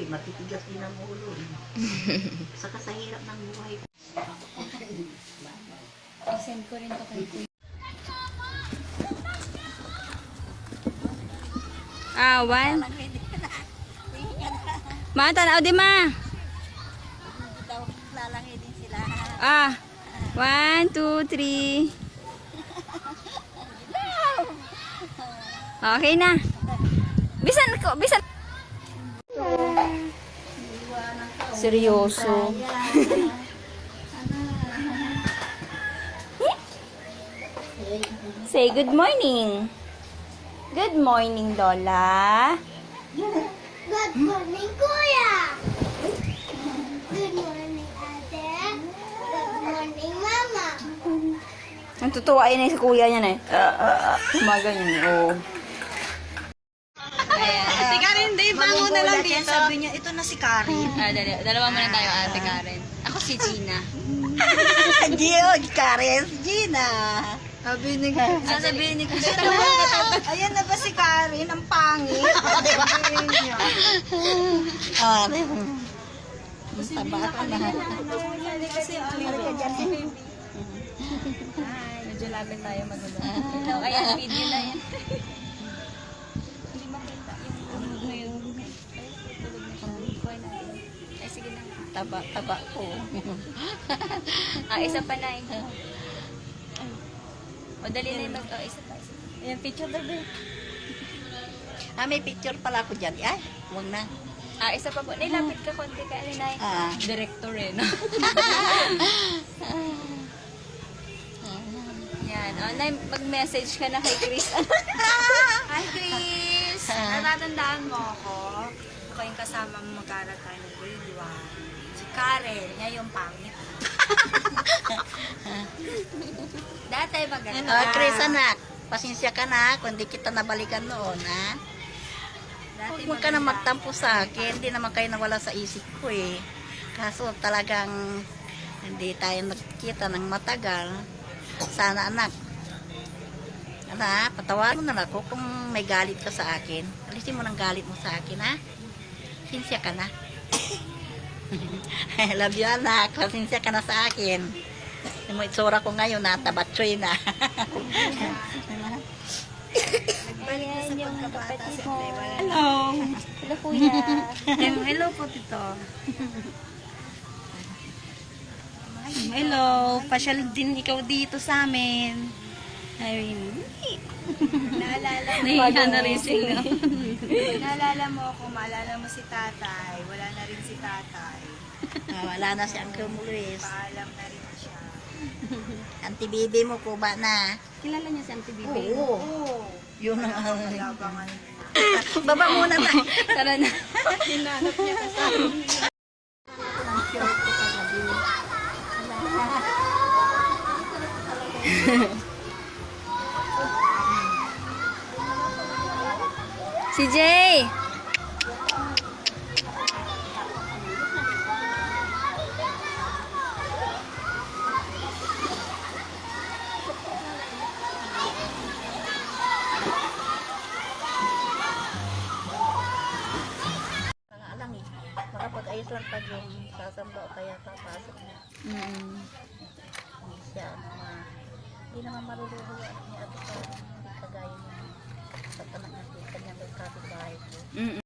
matitigas din ang ulo. Saka sa hirap ng buhay. I-send ko rin to kay Kuya. One. Ma, tanaw di ma. Lalangin din sila. 1, 2, 3. Okay na. Bisan ko, bisan. Seryoso. Say good morning. Good morning, Lola. Good morning, Kuya. Good morning, Ate. Good morning, Mama. Ang tutuwa yun si kuya niya na eh. Gumaganyan eh. Oh. Ate Karen, Dave, bango na lang dito. Sabi niya, ito na si Karen. Dalawa muna tayo, Ate Karen. Ako si Gina. Gio, Karen, Gina. Sasabihin ni Kuya. Ayan na ba si Karen? Ang pangit. Sabihin niya. Taba ka na. Medyo lapit tayo magulo. Hello, ayan, video na yan. Hindi makita yung ay, sige na. Taba ko. Isa pa na eh. O, dali na yung isa pa. Ayan, picture daw din. May picture pala ako dyan. Ay, huwag na. Isa pa po. Nilapit ka konti ka, Alinay. Director eh, no? Yan. Nay, mag-message ka na kay Chris. Hi, Chris! Natatandaan mo ako? Ako yung kasama mo mag-aral tayo ng grade 1. Si Karen, niya yung pangit. Dati maganda. Chris, anak. Pasensya ka na kung di kita nabalikan noon, ha? Huwag ka na magtampo sa akin. Hindi naman kayo nawala sa isip ko, eh. Kaso talagang hindi tayo nagkita ng matagal. Sana, anak. Patawarin mo na ako kung may galit ka sa akin. Alisin mo ng galit mo sa akin, ha? Pasensya ka na. I love you, anak. Pasensya ka na sa akin. Yung itsura ko ngayon, natabatsoy na. Ayan, yung kapatid mo. Hello. Hello, kuya. Hello po, Tito. Hello. Pasyal din ikaw dito sa amin. Naalala mo. Nahiya na rin sila. Naalala mo ako, maalala mo si tatay. Wala na rin si tatay. Wala na si Uncle Luis. Paalam na rin siya. Auntie Bibi mo po ba na? Kilala niya si Auntie Bibi. Oo. Oo. Yun ang Labangan. baba muna na. Tara na. Hinanap niya kasi. Si Jay. Alam eh. Makapag-ayos lang pag yung sasamba o kaya papasok na. Hindi siya, hindi naman marulungan niya at hindi kagaya niya sa tanang natin kanyang kapitbahay ko.